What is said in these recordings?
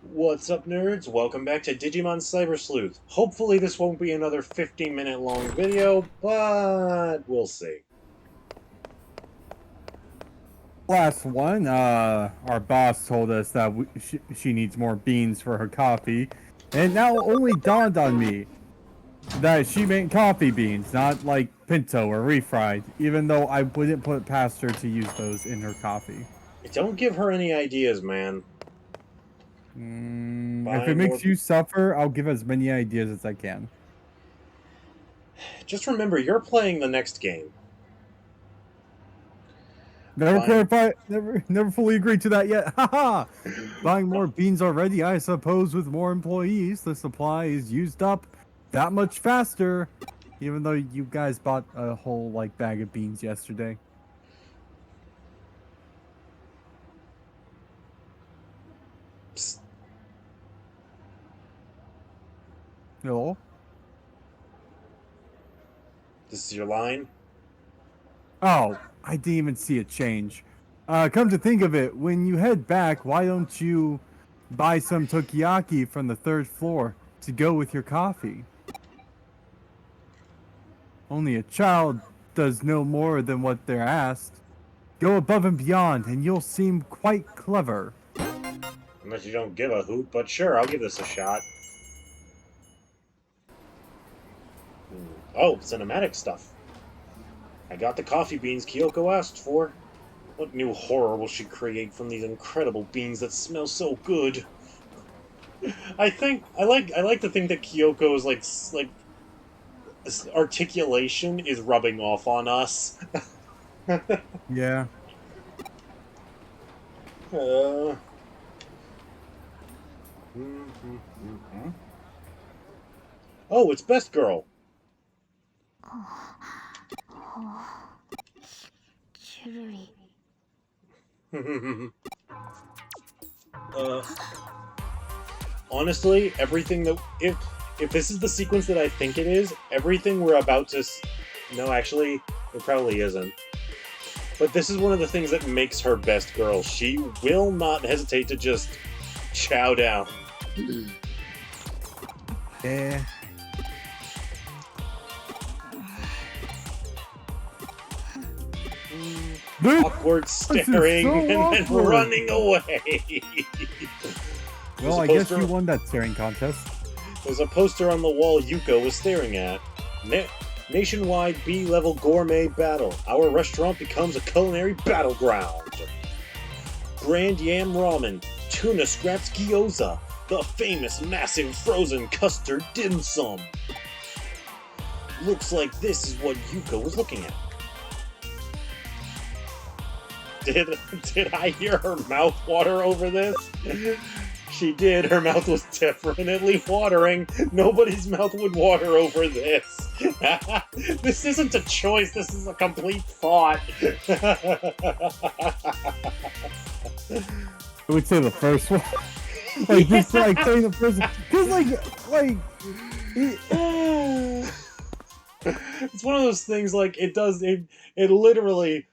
What's up, nerds? Welcome back to Digimon Cyber Sleuth. Hopefully this won't be another 15-minute long video, but we'll see. Last one, our boss told us that she needs more beans for her coffee, and now only dawned on me that she meant coffee beans, not like pinto or refried, even though I wouldn't put it past her to use those in her coffee. Don't give her any ideas, man. If it makes you suffer, I'll give as many ideas as I can. Just remember, you're playing the next game. Never fully agreed to that yet. Haha! Buying more beans already, I suppose with more employees, the supply is used up that much faster. Even though you guys bought a whole, bag of beans yesterday. Psst. Hello? This is your line? Oh, I didn't even see it change. Come to think of it, when you head back, why don't you buy some takoyaki from the 3rd floor to go with your coffee? Only a child does no more than what they're asked. Go above and beyond, and you'll seem quite clever. Unless you don't give a hoot, but sure, I'll give this a shot. Oh, cinematic stuff. I got the coffee beans Kyoko asked for. What new horror will she create from these incredible beans that smell so good? I like to think that Kyoko's like articulation is rubbing off on us. Yeah. Oh, it's Best Girl. Honestly, everything that if this is the sequence that I think it is, everything we're about to no, actually, it probably isn't. But this is one of the things that makes her Best Girl. She will not hesitate to just chow down. Yeah. Awkward staring so and awkward. then running away. Well, I guess you won that staring contest. There's a poster on the wall Yuuko was staring at. Nationwide B-level gourmet battle. Our restaurant becomes a culinary battleground. Grand Yam Ramen, Tuna Scraps Gyoza, the famous massive frozen custard dim sum. Looks like this is what Yuuko was looking at. Did I hear her mouth water over this? She did. Her mouth was definitely watering. Nobody's mouth would water over this. This isn't a choice. This is a complete thought. I would say the first one. Just saying the first one. Because it's one of those things, it literally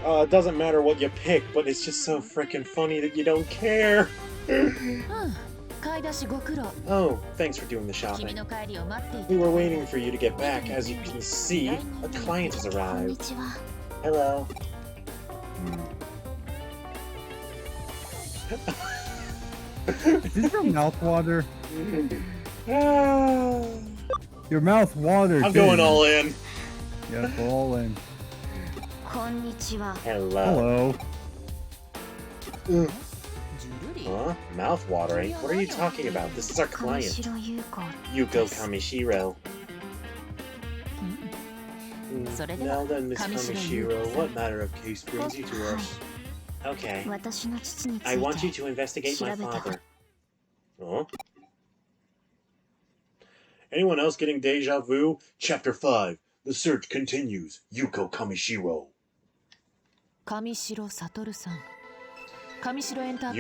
doesn't matter what you pick, but it's just so freaking funny that you don't care. Oh, thanks for doing the shopping. We were waiting for you to get back. As you can see, a client has arrived. Hello. Is your mouth water? Your mouth water. I'm going all in. Yeah, all in. Hello. Huh? Mouth watering? What are you talking about? This is our client. Yuuko Kamishiro. Now then, Miss Kamishiro, what matter of case brings you to us? Okay. I want you to investigate my father. Huh? Anyone else getting deja vu? Chapter 5. The search continues. Yuuko Kamishiro. You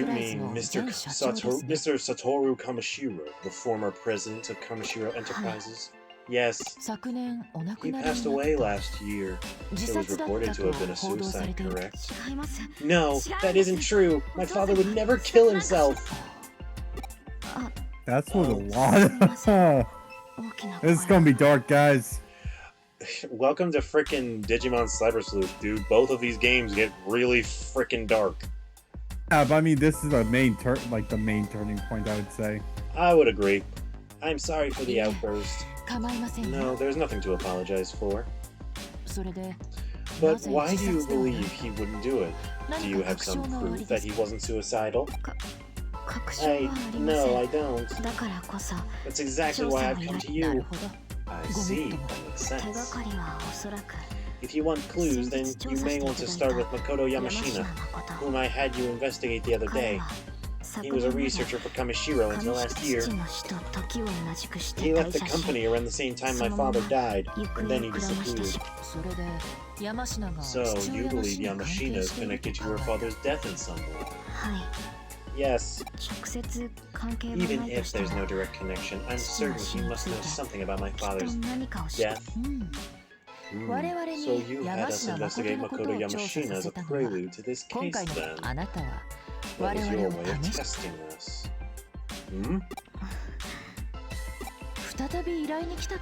mean Mr. Satoru Kamishiro, the former president of Kamishiro Enterprises? Yes. He passed away last year. It was reported to have been a suicide, correct? No, that isn't true. My father would never kill himself. That's what a lot. This is gonna be dark, guys. Welcome to frickin' Digimon Cyber Sleuth, dude. Both of these games get really frickin' dark. Yeah, but I mean, this is the main turning point, I would say. I would agree. I'm sorry for the outburst. No, there's nothing to apologize for. But why do you believe he wouldn't do it? Do you have some proof that he wasn't suicidal? No, I don't. That's exactly why I've come to you. I see, that makes sense. If you want clues, then you may want to start with Makoto Yamashina, whom I had you investigate the other day. He was a researcher for Kamishiro until last year. He left the company around the same time my father died, and then he disappeared. So, you believe Yamashina is connected to your father's death in some way? Yes. Even if there's no direct connection, I'm certain he must know something about my father's death. So you had us investigate Makoto Yamashina as a prelude to this case, then? That was your way of testing us.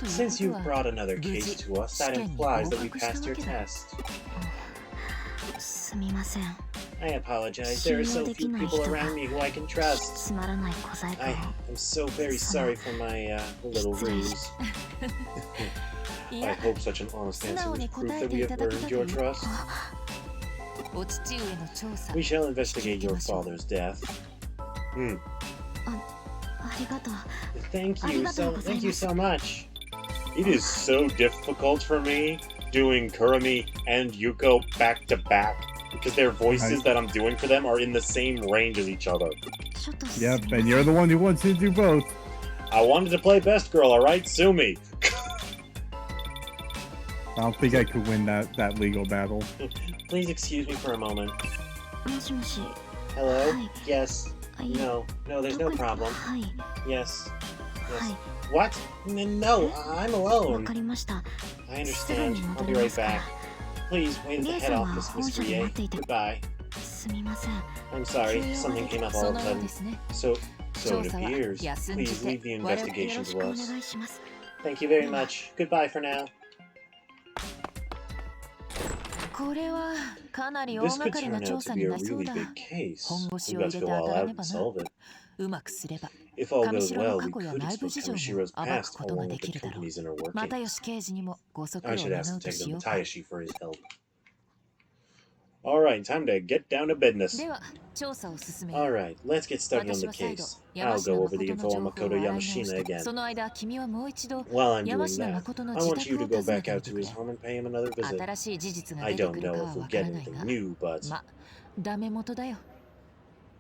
Since you've brought another case to us, that implies that we passed your test. I apologize, there are so few people around me who I can trust. I am so very sorry for my little ruse. I hope such an honest answer is proof that we have earned your trust. We shall investigate your father's death. Thank you so much. It is so difficult for me doing Kurumi and Yuuko back to back because their voices that I'm doing for them are in the same range as each other. Yep, and you're the one who wants to do both. I wanted to play Best Girl, alright? Sue me. I don't think I could win that legal battle. Please excuse me for a moment. Hello? Yes. No, there's no problem. Yes. What? No, I'm alone. I understand. I'll be right back. Please wait at the head office, Miss Rie. Goodbye. I'm sorry, something came up all of a sudden. So it appears. Please leave the investigation to us. Thank you very much. Goodbye for now. This could turn out to be a really big case. We've got to go all out and solve it. If all goes well, we could expose Kamishiro's past along with the company's inner workings. I should ask Detective Matayoshi for his help. Alright, time to get down to business. Alright, let's get started on the case. I'll go over the info on Makoto Yamashina again. While I'm doing that, I want you to go back out to his home and pay him another visit. I don't know if we'll get anything new, but...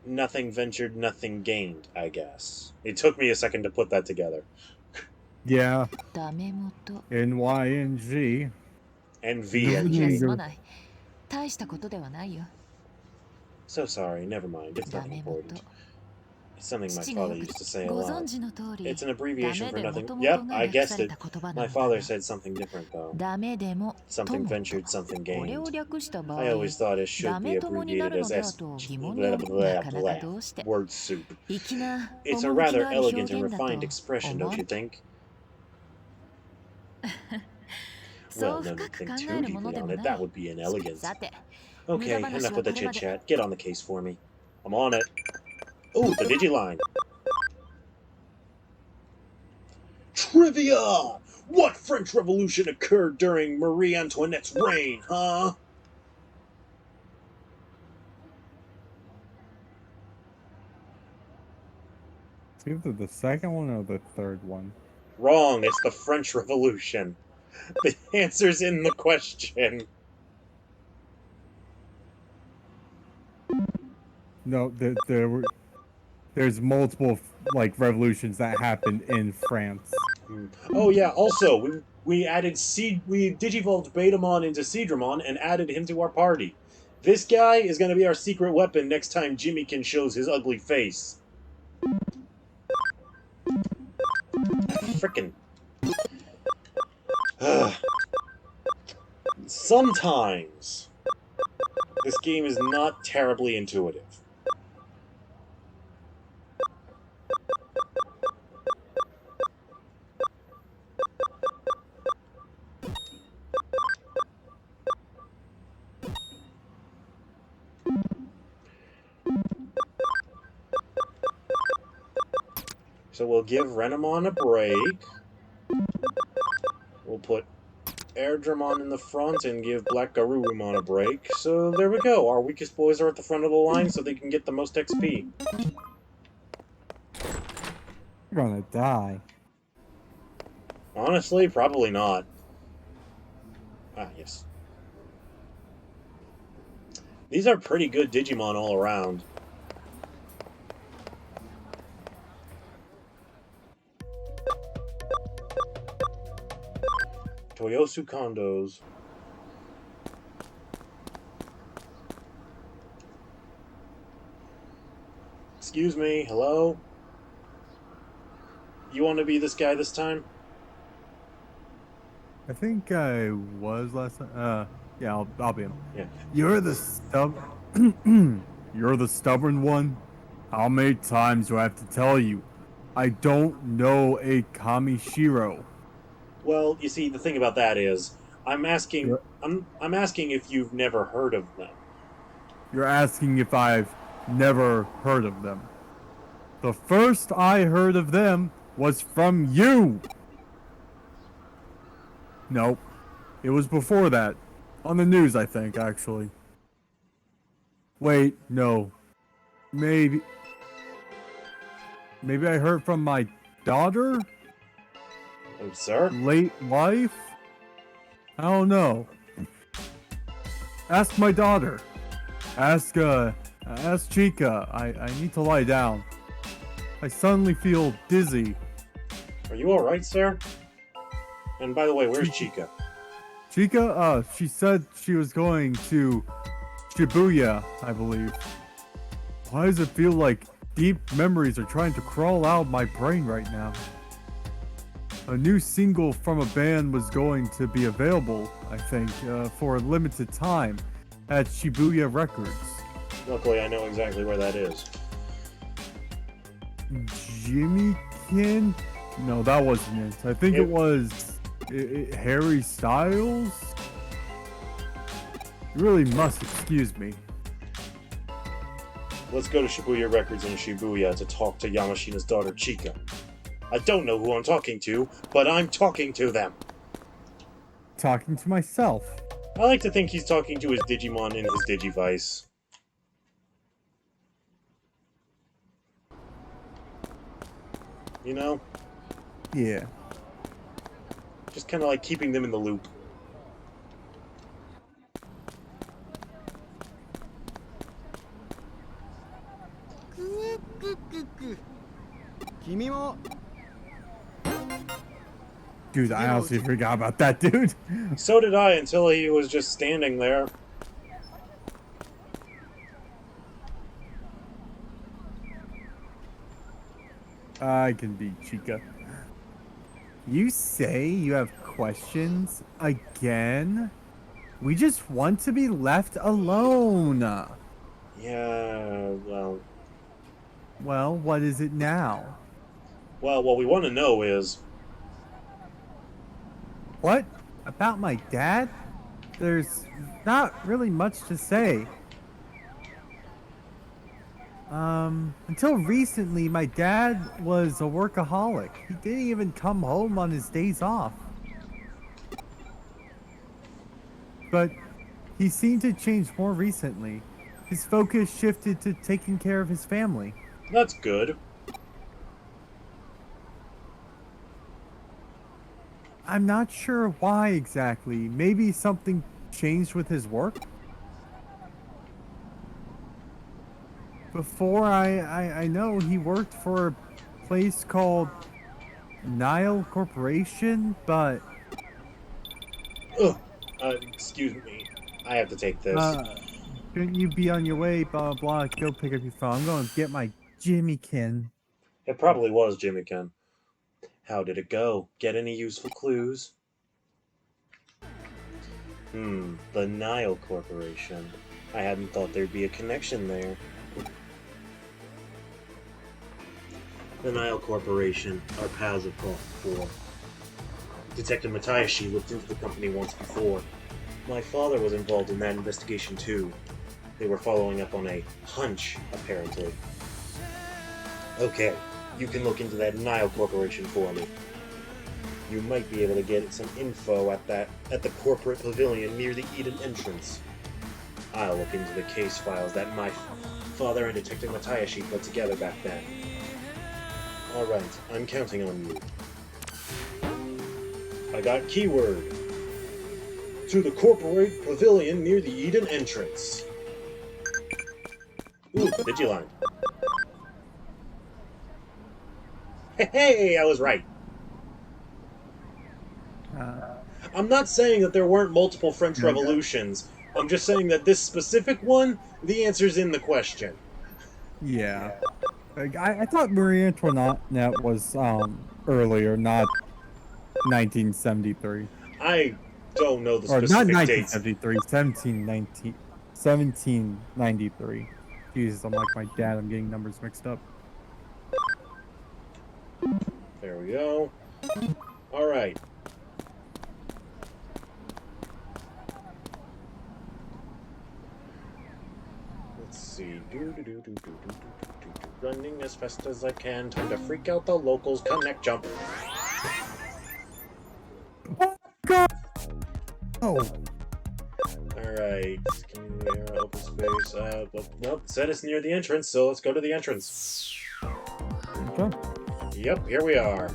nothing ventured, nothing gained, I guess. It took me a second to put that together. Yeah. NYNG. NVNG. So sorry, never mind, it's nothing important. It's something my father used to say a lot. It's an abbreviation for nothing. Yep, I guessed it. My father said something different, though. Something ventured, something gained. I always thought it should be abbreviated as S... blah, blah, blah. Word soup. It's a rather elegant and refined expression, don't you think? Well, no need to think too deeply on it. That would be inelegant. Okay, enough with the chit-chat. Get on the case for me. I'm on it. Ooh, the Digiline. Trivia! What French Revolution occurred during Marie Antoinette's reign, huh? It's either the second one or the third one. Wrong, it's the French Revolution. The answer's in the question. No, there's multiple revolutions that happened in France. Oh yeah, also we digivolved Betamon into Seedramon and added him to our party. This guy is gonna be our secret weapon next time Jimmykin shows his ugly face. Frickin'. Sometimes this game is not terribly intuitive. So we'll give Renamon a break. We'll put Airdramon in the front and give Black Garurumon a break. So there we go. Our weakest boys are at the front of the line so they can get the most XP. You're gonna die. Honestly, probably not. Ah, yes. These are pretty good Digimon all around. Toyosu Kondos. Excuse me, hello? You want to be this guy this time? I think I was last time. Yeah, I'll be him. Yeah. You're the You're the stubborn one? How many times do I have to tell you? I don't know a Kamishiro. Well, you see, the thing about that is, I'm asking You're- if you've never heard of them. You're asking if I've never heard of them. The first I heard of them was from you! Nope. It was before that. On the news, I think, actually. Wait, no. Maybe I heard from my daughter? Oh, sir? Late life? I don't know. Ask my daughter. Ask Chica. I need to lie down. I suddenly feel dizzy. Are you alright, sir? And by the way, where's Chica? Chica, she said she was going to Shibuya, I believe. Why does it feel like deep memories are trying to crawl out of my brain right now? A new single from a band was going to be available, I think, for a limited time at Shibuya Records. Luckily, I know exactly where that is. Jimmy Kin? No, that wasn't it. I think it was Harry Styles? You really must excuse me. Let's go to Shibuya Records in Shibuya to talk to Yamashina's daughter, Chica. I don't know who I'm talking to, but I'm talking to them. Talking to myself. I like to think he's talking to his Digimon in his Digivice. You know? Yeah. Just kind of like keeping them in the loop. Dude, I honestly forgot about that, dude. So did I, until he was just standing there. I can be Chica. You say you have questions again? We just want to be left alone. Yeah, well... Well, what is it now? Well, what we want to know is... What? About my dad? There's not really much to say. Until recently, my dad was a workaholic. He didn't even come home on his days off. But he seemed to change more recently. His focus shifted to taking care of his family. That's good. I'm not sure why exactly. Maybe something changed with his work? Before I know he worked for a place called Nile Corporation, but... Ugh. Excuse me. I have to take this. Shouldn't you be on your way, blah, blah, go pick up your phone. I'm going to get my Jimmykin. It probably was Jimmykin. How did it go? Get any useful clues? The Nile Corporation. I hadn't thought there'd be a connection there. The Nile Corporation. Our paths have crossed before. Detective Matayoshi looked into the company once before. My father was involved in that investigation too. They were following up on a hunch, apparently. Okay, you can look into that Nile Corporation for me. You might be able to get some info at the corporate pavilion near the Eden entrance. I'll look into the case files that my father and Detective Matayashi put together back then. Alright, I'm counting on you. I got keyword. To the corporate pavilion near the Eden entrance. Ooh, Digiline. Hey, I was right. I'm not saying that there weren't multiple French revolutions. I'm just saying that this specific one, the answer's in the question. Yeah. Like, I thought Marie Antoinette was earlier, not 1973. I don't know the Or not specific dates. 1973, 1793. Jesus, I'm like my dad. I'm getting numbers mixed up. There we go. Alright. Let's see. Running as fast as I can. Time to freak out the locals. Connect jump. Oh. Alright. Open space. Nope. Said it's near the entrance, so let's go to the entrance. Okay. Yep, here we are.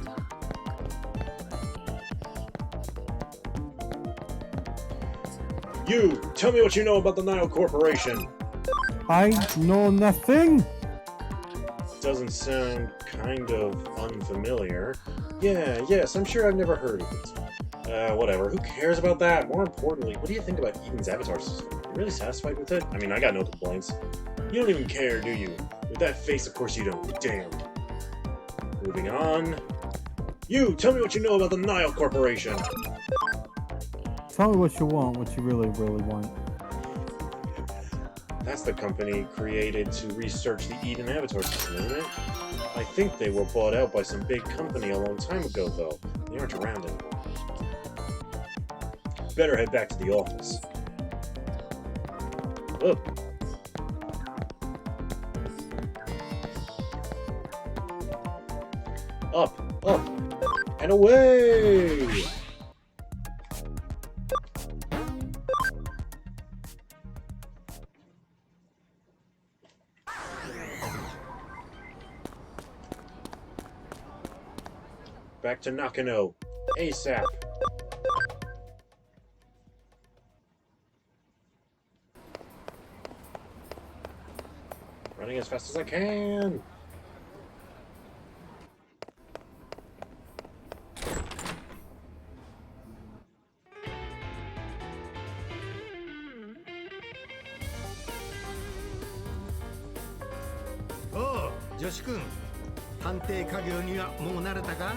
You, tell me what you know about the Nile Corporation. I know nothing. Doesn't sound kind of unfamiliar. Yes, I'm sure I've never heard of it. Whatever, who cares about that? More importantly, what do you think about Eden's avatar system? You really satisfied with it? I mean, I got no complaints. You don't even care, do you? With that face, of course you don't. Damn. Moving on. You, tell me what you know about the Nile Corporation. Tell me what you want, what you really, really want. That's the company created to research the Eden Avatar system, isn't it? I think they were bought out by some big company a long time ago, though. They aren't around anymore. Better head back to the office. Oh. Up, and away! Back to Nakano. ASAP. Running as fast as I can. Oh, 女子くん、探偵家業にはもう慣れたか?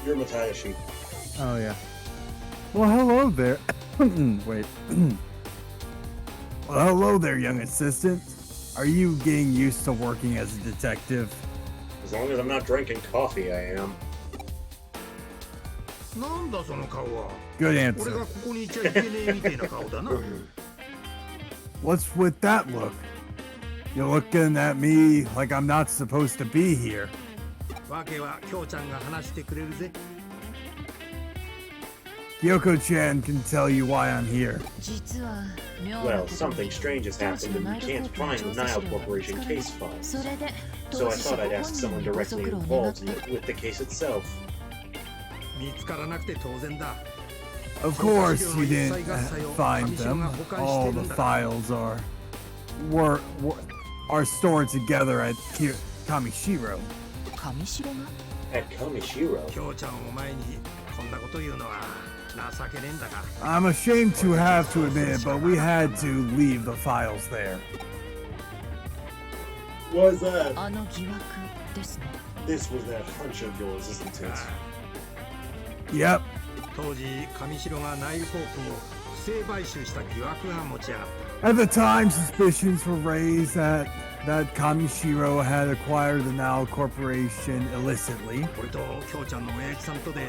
You're Matayashi. Oh, yeah. Well, hello there. Wait. Well, hello there, young assistant. Are you getting used to working as a detective? As long as I'm not drinking coffee, I am. なんだその顔は? Good 俺 answer. がここにいちゃいけねえみたいな顔だな. What's with that look? You're looking at me like I'm not supposed to be here. わけは京ちゃんが話してくれるぜ. Yuuko-chan can tell you why I'm here. Well, something strange has happened and we can't find the Nile Corporation case files. So I thought I'd ask someone directly involved with the case itself. 見つからなくて当然だ. Of course you didn't find them. All the files are stored together at Kamishiro. At Kamishiro? 京ちゃんを前にこんなこと言うのは情けねえんだが. I'm ashamed to have to admit it, but we had to leave the files there. Was that? This was that hunch of yours, isn't it? Yep. 当時上白がナイルコープを不正買収した疑惑が持ち上がった. At the time, suspicions were raised that Kamishiro had acquired the Nile Corporation illicitly. 俺と京ちゃんの親父さんとで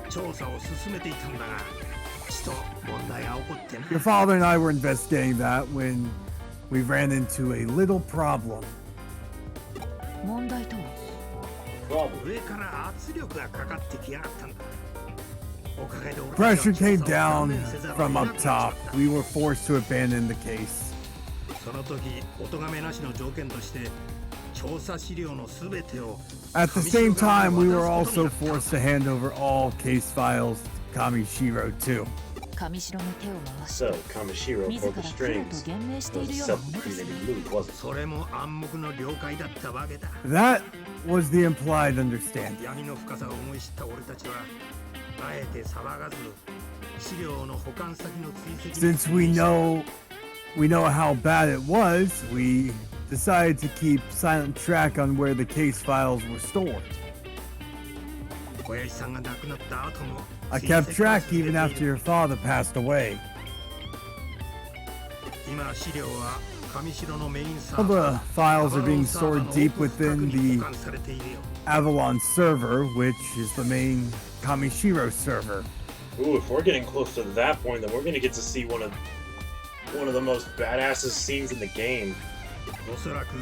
調査を進めていたんだが、ちと問題が起こってな. Your father and I were investigating that when we ran into a little problem. 問題とは Problem. 上から圧力がかかってきやがったんだ。おかげで俺 Pressure たち came は調査を down 断念せざるを from 得な up くなっちまっ top. た We were forced to abandon the case. その時お咎めなしの条件として調査資料のすべてを At the same time, we were also forced to hand over all case files to Kamishiro too. 上白の手を回し So, Kamishiro 自 pulled ら the プロ strings. と言明してい Was る a ようなものです self-created mood, wasn't it? それも暗黙の了解だったわけだ。 That was the implied understanding. 闇の深さを思い知った俺たちはあえて騒がず資料の保管先の追跡に Since we know how bad it was, we decided to keep silent track on where the case files were stored. 小林さんが亡くなった後も I kept track even after your father passed away. 今資料は上白のメインサ All ーバ the files are being stored deep within the 保管されているよ。 Avalon server, which is the main Kamishiro server. Ooh, if we're getting close to that point, then we're gonna get to see one of the most badassest scenes in the game. おそらく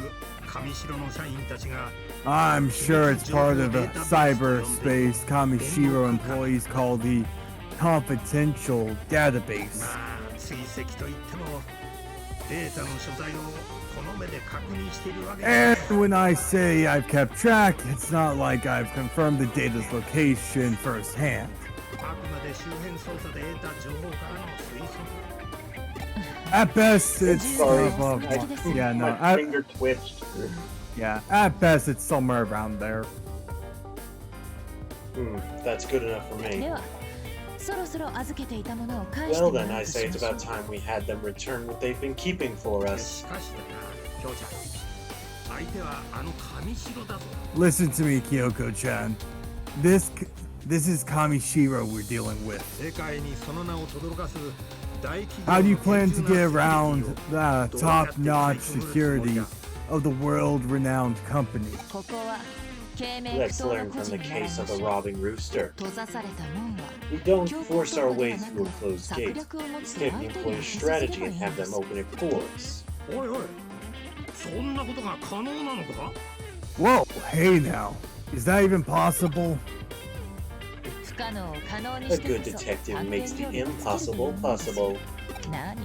上白の社員たちが I'm sure it's part of a cyberspace Kamishiro employees call the confidential database. まあ追跡といってもデータの所在をこの目で確認しているわけだ。 And when I say I've kept track, it's not like I've confirmed the data's location firsthand. あくまで周辺捜査で得た情報からの推測。 At best, it's Sorry, yeah, no, my at, finger twitched. yeah, at best it's somewhere around there. That's good enough for で me. はそろそろ預けていたものを返して Well も then, らう I と say し it's ましょ about う time we had them return what they've been keeping for し us. かしだな、京ちゃん。相手はあの上白だぞ。 Listen to me, Kyoko-chan. This is Kamishiro we're dealing with. 世界にその名を轟かす大企業 How の do you plan to 厳重 get な around セキュリティを the top-notch security of the world-renowned company? ここは慶明不 Let's 当な learn 個 from 人 the に習いま case of し a ょう robbing rooster. 閉ざされた門は We don't 強行 force 突 our 破で way はな through a く closed 策 gate. 略を持って Instead, we 相手に employ 見せつけ strategy ればい and い have んで them す open it for us. おいおい、そんなことが可能なのか？ Whoa, hey now. Is that even possible? 不可能を可能に A して good こそ detective 探 makes 検 the 料理をつけるという impossible ものです possible. 何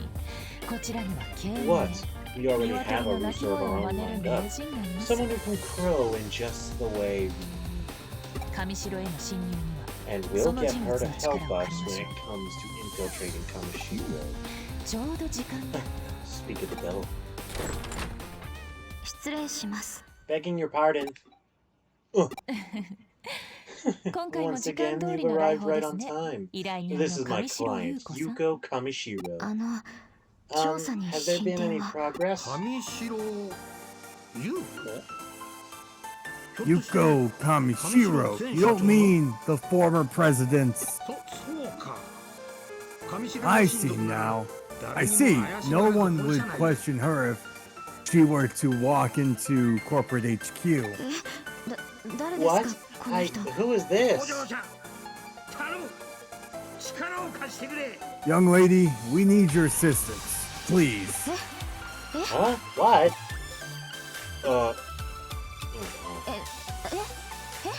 こちらには慶明 What? We already 鶏 have a の鳴き rooster of 声 our を own 真似る lined 名 up. 人がいます Someone who can crow in just the way we 上白への侵入には And そ we'll の get 人 her 物 to の力 help を us 借りま when しょ it comes to infiltrating Kamishiro. うちょうど時間だ Speak of the devil. 失礼します Begging your pardon. 今回も Once 時間 again, 通り you've の来 arrived 訪で right す on ね time. 依頼人 This の is my 上白 client, 優子さん Yuuko Kamishiro. 調査に Has there 進 been 展 any は progress? 上白優子？ Yuuko Kamishiro. You don't mean the former president's. そうか。上白 I の親 see 族なら now. 誰 I にも see. 怪し No まれる one ところじ would ゃない。 question her if she were to walk into corporate HQ. 誰です What? かこの I, 人 who is お this? 嬢ちゃん、頼む。力を貸してくれ。 Young lady, we need your assistance. Please. Huh? What? Oh, ええ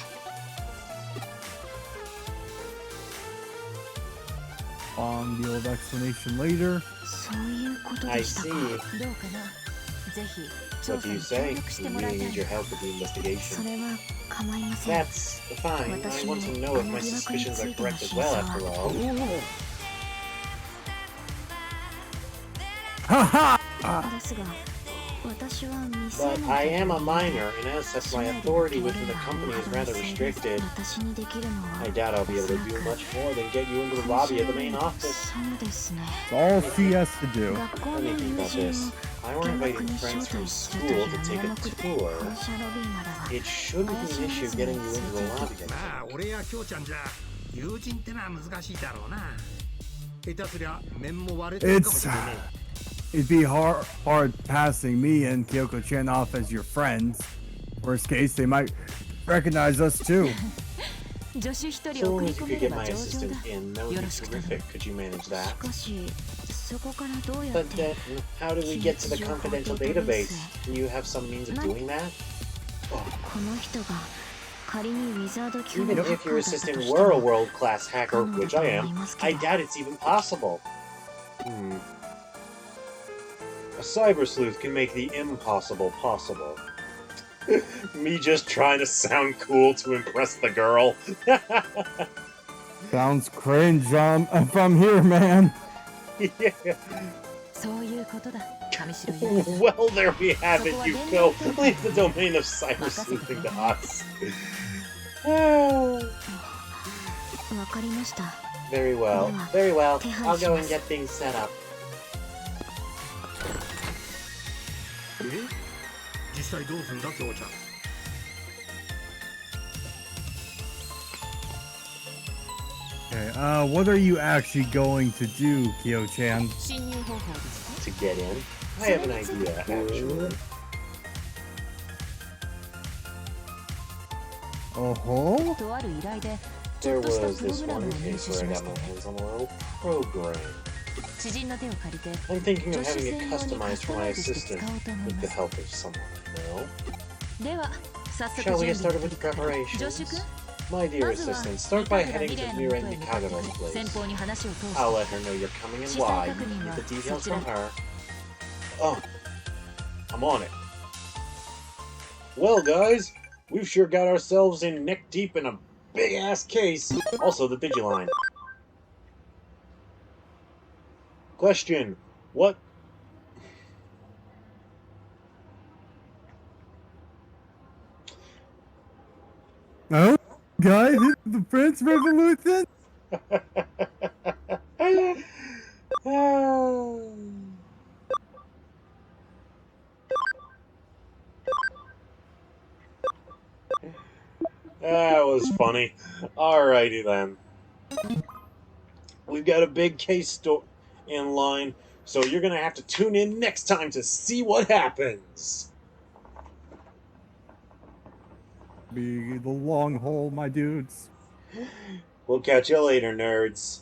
On the old explanation later. そういうこと I でしたか see. どうかなぜひ調 What 査 do に you 協 say? 力して We もらい really たい need your help with the そ investigation. れは構いません That's fine. I want to know if my suspicions are correct as well, after all. Haha! ですが私は未 But 成 I 年 am a minor, and as such, my authority within the company is rather restricted. 私にできるのは I doubt I'll be able to do much more than get you into the lobby of the main office. そうですね It's all she has to do. 学校 Let の me think 友 about 人 this. を I want 見 inviting 学に friends 招 from 待する school という to take 名 a 目で tour. 校舎ロビーまでは It shouldn't be an issue getting you into the lobby. まあ俺や京ちゃんじゃ友人ってのは難しいだろうな。下手すりゃ面も割れてるかもし It's れね it'd be hard passing me and Kyoko-chan off as your friends. Worst case, they might recognize us too. 助手一人 So 送 long り as you 込 could めれ get ば my 上々だ assistant in, that would be terrific. Could you manage し that? かしそこからどうやっ But て then, how do we get to the confidential database? Do you have some means of doing that? この人が仮にウィザード級 Even のハッ if カ your ーだったと assistant して were a も world-class hacker, which I am, I doubt it's even possible. A cyber sleuth can make the impossible possible. Me just trying to sound cool to impress the girl. Sounds cringe from here, man. Yeah. そういうことだ上白 Well, there we have it, Yuuko. Leave the domain of cyber sleuthing to us. わかりました Very well. Very well. I'll go and get things set up. 実際どうすんだ京ちゃん。 Okay, what are you actually going to do, Kyo-chan? 侵入方法ですか To get in? I have an idea, actually. Oh-ho? とある依頼でち There ょっとした was プロ this グラム one を入 case 手 where し I ま got し my た hands on a little program. 知人の手を借りて I'm thinking 女 of 子 having 専 it 用にカス customized タ for マ my イズして assistant 使おうと思い with ま the す help of someone I know. では早速 Shall we 準 get 備 started に with 取り掛かる preparations? ジョシュ君 My dear まずは assistant, ミ start カ by から heading ミレ to ーの Mira 元へ and 向かって Mikaga's くれ先 place. 方に話を通して I'll let her know you're coming and 資産 why. 確認 Get は the そ details ちら from に her. Oh, I'm on it. Well, guys, we've sure got ourselves in neck deep in a big-ass case. Also, the Digiline. Question: What? Oh, guys, this is the French Revolution? That was funny. Alrighty then. We've got a big case in line, so you're gonna have to tune in next time to see what happens. Be the long haul, my dudes. We'll catch you later, nerds.